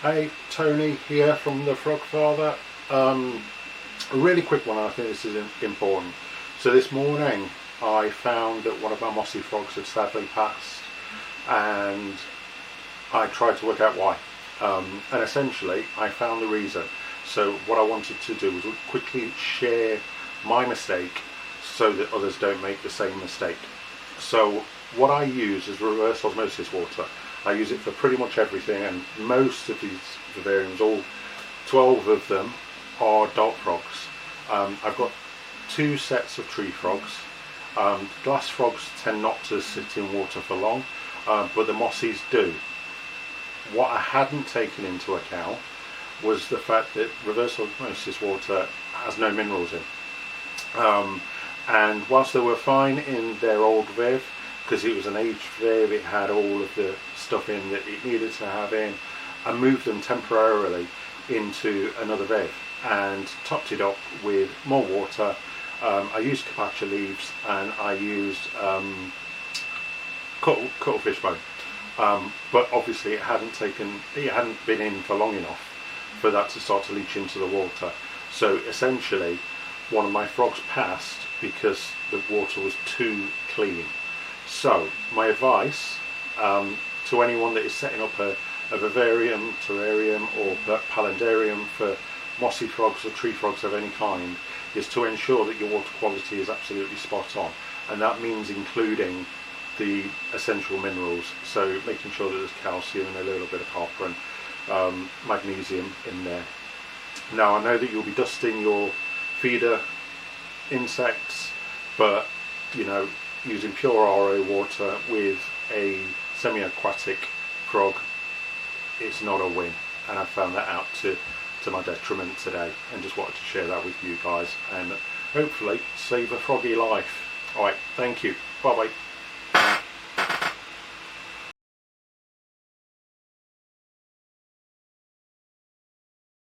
Hey, Tony here from the Frog Father. A really quick one, I think this is important. So this morning I found that one of my mossy frogs had sadly passed, and I tried to work out why. And essentially I found the reason. So what I wanted to do was quickly share my mistake so that others don't make the same mistake. So what I use is reverse osmosis water. I use it for pretty much everything, and most of these vivariums, all 12 of them, are dart frogs. I've got two sets of tree frogs. Glass frogs tend not to sit in water for long, but the mossies do. What I hadn't taken into account was the fact that reverse osmosis water has no minerals in. And whilst they were fine in their old viv, because it was an aged viv, it had all of the stuff in that it needed to have in, I moved them temporarily into another viv and topped it up with more water. I used capacha leaves, and I used cuttlefish bone, but obviously it hadn't been in for long enough for that to start to leach into the water. So essentially one of my frogs passed because the water was too clean. So my advice to anyone that is setting up a vivarium, terrarium or palindarium for mossy frogs or tree frogs of any kind is to ensure that your water quality is absolutely spot on, and that means including the essential minerals, so making sure that there's calcium and a little bit of copper and magnesium in there. Now I know that you'll be dusting your feeder insects, but you know, using pure RO water with a semi-aquatic frog, it's not a win, and I found that out to my detriment today, and just wanted to share that with you guys and hopefully save a froggy life. Alright, thank you, bye bye.